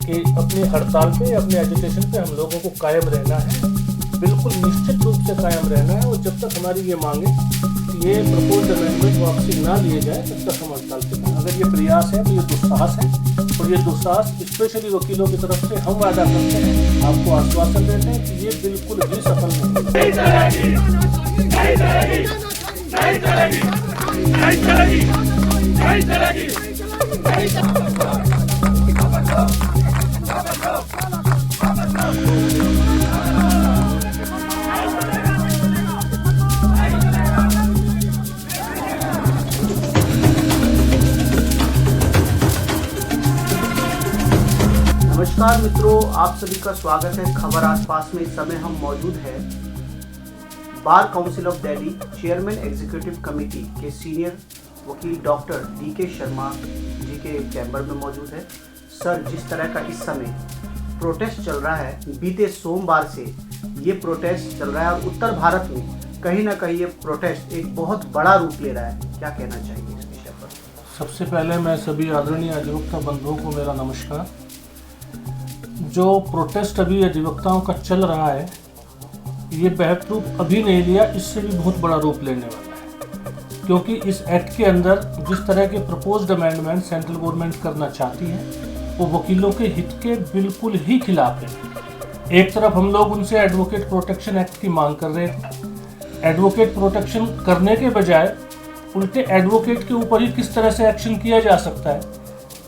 कि अपनी हड़ताल पे, अपने एजुटेशन पे हम लोगों को कायम रहना है, बिल्कुल निश्चित रूप से कायम रहना है। और जब तक हमारी ये मांगे कि ये प्रपोज्ड अमेंडमेंट वापसी ना लिए जाए, तब तक हम हड़ताल पे हैं। अगर ये प्रयास है तो ये दुस्साहस है, और ये दुस्साहस स्पेशली वकीलों की तरफ से हम वादा करते हैं, आपको आश्वासन देते हैं कि ये बिल्कुल भी सफल नहीं चलेगी, नहीं चलेगी, नहीं चलेगी, नहीं चलेगी, नहीं चलेगी, नहीं चलेगी। नमस्कार मित्रों, आप सभी का स्वागत है खबर आसपास में। इस समय हम मौजूद हैं bar council of Delhi chairman executive committee के सीनियर वकील डॉक्टर DK शर्मा जी के चैम्बर में मौजूद है। सर, जिस तरह का इस समय प्रोटेस्ट चल रहा है, बीते सोमवार से ये प्रोटेस्ट चल रहा है और उत्तर भारत में कहीं ना कहीं ये प्रोटेस्ट एक बहुत बड़ा रूप ले रहा है, क्या कहना चाहिए इस विषय पर? सबसे पहले मैं सभी आदरणीय अधिवक्ता बंधुओं को मेरा नमस्कार। जो प्रोटेस्ट अभी अधिवक्ताओं का चल रहा है, ये बहत रूप अभी नहीं लिया, इससे भी बहुत बड़ा रूप लेने वाला है। क्योंकि इस एक्ट के अंदर जिस तरह के प्रपोज्ड अमेंडमेंट सेंट्रल गवर्नमेंट करना चाहती है, वो वकीलों के हित के बिल्कुल ही खिलाफ है। एक तरफ हम लोग उनसे एडवोकेट प्रोटेक्शन एक्ट की मांग कर रहे थे। एडवोकेट प्रोटेक्शन करने के बजाय उल्टे एडवोकेट के ऊपर ही किस तरह से एक्शन किया जा सकता है।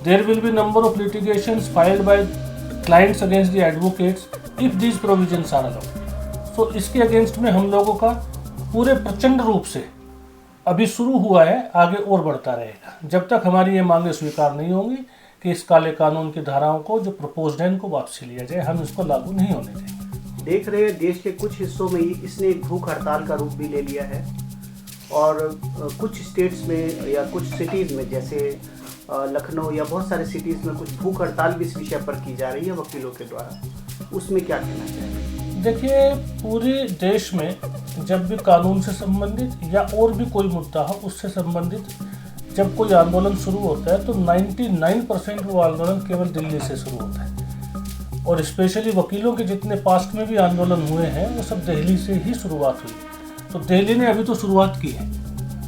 There will be number of litigations filed by clients against the advocates if these provisions are allowed. So इसके अगेंस्ट में हम लोगों का पूरे प्रचंड रूप से अभी शुरू हुआ है, आगे और बढ़ता रहेगा जब तक हमारी ये मांगे स्वीकार नहीं होंगी कि इस काले कानून की धाराओं को जो प्रपोज्ड है इनको वापसी लिया जाए। हम इसको लागू नहीं होने देंगे। देख रहे हैं देश के कुछ हिस्सों में ही इसने एक भूख हड़ताल का रूप भी ले लिया है, और कुछ स्टेट्स में या कुछ सिटीज़ में जैसे लखनऊ या बहुत सारे सिटीज़ में कुछ भूख हड़ताल भी इस विषय पर की जा रही है वकीलों के द्वारा। उसमें क्या कहना चाहिए? देखिए, पूरे देश में जब भी कानून से संबंधित या और भी कोई मुद्दा हो उससे संबंधित जब कोई आंदोलन शुरू होता है, तो 99% वो आंदोलन केवल दिल्ली से शुरू होता है। और स्पेशली वकीलों के जितने पास्ट में भी आंदोलन हुए हैं, वो सब दिल्ली से ही शुरुआत हुई। तो दिल्ली ने अभी तो शुरुआत की है,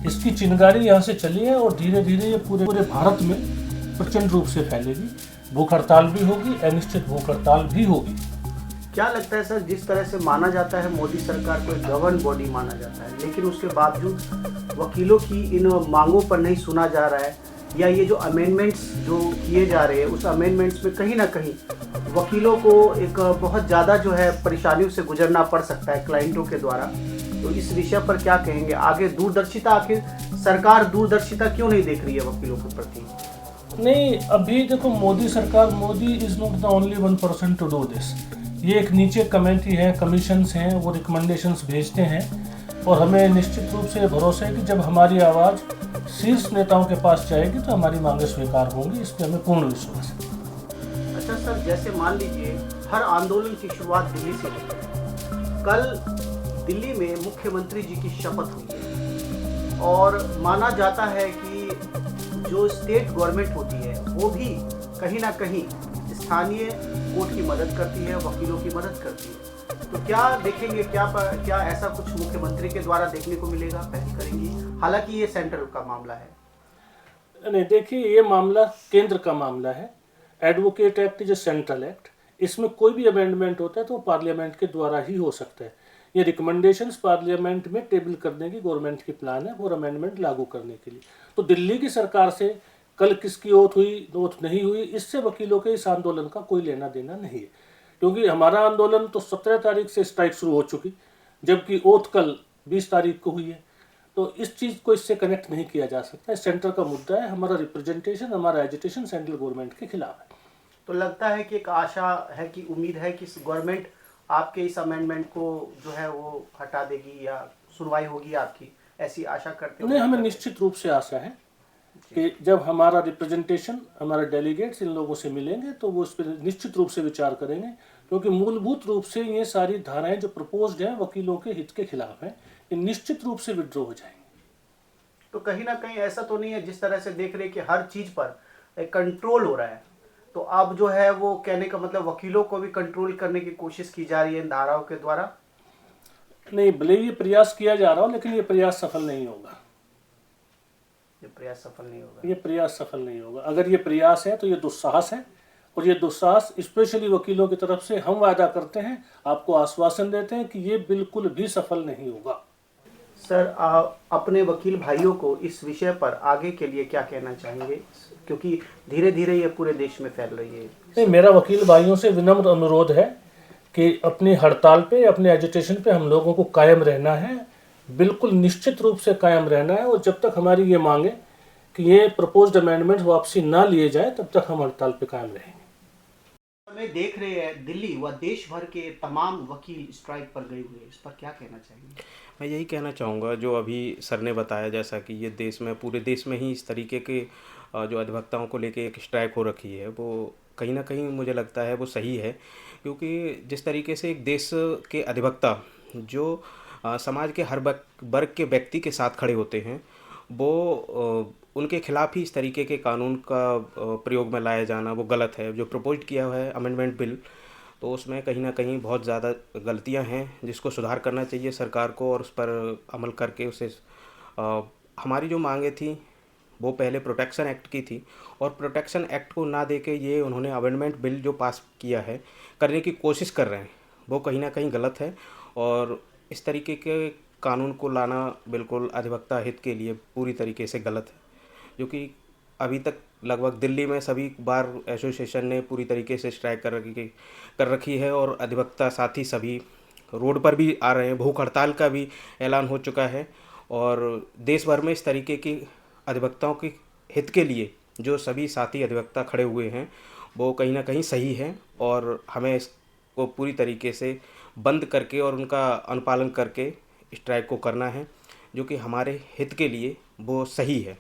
इसकी चिंगारी यहाँ से चली है और धीरे धीरे ये पूरे भारत में प्रचंड रूप से फैलेगी। भूख हड़ताल भी होगी, अनिश्चित भूख हड़ताल भी होगी। क्या लगता है सर, जिस तरह से माना जाता है मोदी सरकार को एक गवर्न बॉडी माना जाता है, लेकिन उसके बावजूद वकीलों की इन मांगों पर नहीं सुना जा रहा है, या ये जो अमेंडमेंट्स जो किए जा रहे हैं उस अमेंडमेंट्स में कहीं ना कहीं वकीलों को एक बहुत ज़्यादा जो है परेशानियों से गुजरना पड़ सकता है क्लाइंटों के द्वारा। तो इस विषय पर क्या कहेंगे? आगे दूरदर्शिता, आखिर सरकार दूरदर्शिता क्यों नहीं देख रही है वकीलों के प्रति? नहीं, अभी देखो, मोदी सरकार, Modi is not the only one person to do this. ये एक नीचे कमेटी है, कमीशंस हैं, वो रिकमेंडेशंस भेजते हैं, और हमें निश्चित रूप से भरोसा है कि जब हमारी आवाज़ शीर्ष नेताओं के पास जाएगी तो हमारी मांगें स्वीकार होंगी। इस पर हमें पूर्ण विश्वास है। अच्छा सर, जैसे मान लीजिए हर आंदोलन की शुरुआत दिल्ली से होती है। कल दिल्ली में मुख्यमंत्री जी की शपथ हुई है, और माना जाता है कि जो स्टेट गवर्नमेंट होती है वो भी कहीं ना कहीं स्थानीय कोर्ट की मदद करती है, वकीलों की मदद करती है। तो क्या देखेंगे, क्या ऐसा कुछ मुख्यमंत्री के द्वारा देखने को मिलेगा, पहल करेंगी? हालांकि ये सेंटर का मामला है। नहीं, देखिए, ये मामला केंद्र का मामला है। Advocate act is a central act. इसमें कोई भी अमेंडमेंट होता है तो पार्लियामेंट के द्वारा ही हो सकता है। ये रिकमेंडेशंस पार्लियामेंट में टेबल करने की गवर्नमेंट की प्लान है और अमेंडमेंट लागू करने के लिए। तो दिल्ली की सरकार से कल किसकी ओथ हुई, ओथ नहीं हुई, इससे वकीलों के इस आंदोलन का कोई लेना देना नहीं है। क्योंकि हमारा आंदोलन तो 17 तारीख से स्ट्राइक शुरू हो चुकी, जबकि ओथ कल 20 तारीख को हुई है। तो इस चीज़ को इससे कनेक्ट नहीं किया जा सकता। सेंटर का मुद्दा है, हमारा रिप्रेजेंटेशन, हमारा एजिटेशन सेंट्रल गवर्नमेंट के खिलाफ है। तो लगता है कि एक आशा है कि उम्मीद है कि गवर्नमेंट आपके इस अमेंडमेंट को जो है वो हटा देगी या सुनवाई होगी आपकी, ऐसी आशा करते हैं? नहीं, हमें निश्चित रूप से आशा है कि जब हमारा रिप्रेजेंटेशन, हमारे डेलीगेट्स इन लोगों से मिलेंगे तो वो इस पर निश्चित रूप से विचार करेंगे। क्योंकि मूलभूत रूप से ये सारी धाराएं जो प्रपोज्ड हैं वकीलों के हित के खिलाफ हैं, ये निश्चित रूप से विड्रॉ हो जाएंगे। तो कहीं ना कहीं ऐसा तो नहीं है जिस तरह से देख रहे कि हर चीज पर एक कंट्रोल हो रहा है, तो अब जो है वो कहने का मतलब वकीलों को भी कंट्रोल करने की कोशिश की जा रही है इन धाराओं के द्वारा। नहीं, भले ये प्रयास किया जा रहा हो, लेकिन ये प्रयास सफल नहीं होगा। ये प्रयास सफल नहीं होगा। ये प्रयास सफल नहीं होगा। अगर ये प्रयास है तो ये दुस्साहस है, और ये दुस्साहस स्पेशली वकीलों की तरफ से हम वादा करते हैं, आपको आश्वासन देते हैं कि ये बिल्कुल भी सफल नहीं होगा। सर, अपने वकील भाइयों को इस विषय पर आगे के लिए क्या कहना चाहेंगे, क्योंकि धीरे धीरे ये पूरे देश में फैल रही है। नहीं, मेरा वकील भाइयों से विनम्र अनुरोध है कि अपनी हड़ताल पे, अपने एजिटेशन पे हम लोगों को कायम रहना है, बिल्कुल निश्चित रूप से कायम रहना है। और जब तक हमारी ये मांगे कि ये प्रपोज्ड अमेंडमेंट वापसी ना लिए जाए, तब तक हम हड़ताल पे कायम रहेंगे। हमें देख रहे हैं दिल्ली व देश भर के तमाम वकील स्ट्राइक पर गए हुए हैं, इस पर क्या कहना चाहेंगे? मैं यही कहना चाहूँगा, जो अभी सर ने बताया, जैसा कि ये देश में, पूरे देश में ही इस तरीके के जो अधिवक्ताओं को लेके एक स्ट्राइक हो रखी है, वो कहीं ना कहीं मुझे लगता है वो सही है। क्योंकि जिस तरीके से एक देश के अधिवक्ता जो समाज के हर वर्ग के व्यक्ति के साथ खड़े होते हैं, वो उनके खिलाफ ही इस तरीके के कानून का प्रयोग में लाया जाना वो गलत है। जो प्रपोज्ड किया हुआ है अमेंडमेंट बिल, तो उसमें कहीं ना कहीं बहुत ज़्यादा गलतियां हैं, जिसको सुधार करना चाहिए सरकार को, और उस पर अमल करके उसे हमारी जो मांगे थी वो पहले प्रोटेक्शन एक्ट की थी, और प्रोटेक्शन एक्ट को ना देके ये उन्होंने अमेंडमेंट बिल जो पास किया है, करने की कोशिश कर रहे हैं, वो कहीं ना कहीं गलत है। और इस तरीके के कानून को लाना बिल्कुल अधिवक्ता हित के लिए पूरी तरीके से गलत है। जो कि अभी तक लगभग दिल्ली में सभी बार एसोसिएशन ने पूरी तरीके से स्ट्राइक कर रखी है, और अधिवक्ता साथी सभी रोड पर भी आ रहे हैं। भूख हड़ताल का भी ऐलान हो चुका है, और देश भर में इस तरीके की अधिवक्ताओं के हित के लिए जो सभी साथी अधिवक्ता खड़े हुए हैं, वो कहीं ना कहीं सही है, और हमें इसको पूरी तरीके से बंद करके और उनका अनुपालन करके स्ट्राइक को करना है, जो कि हमारे हित के लिए वो सही है।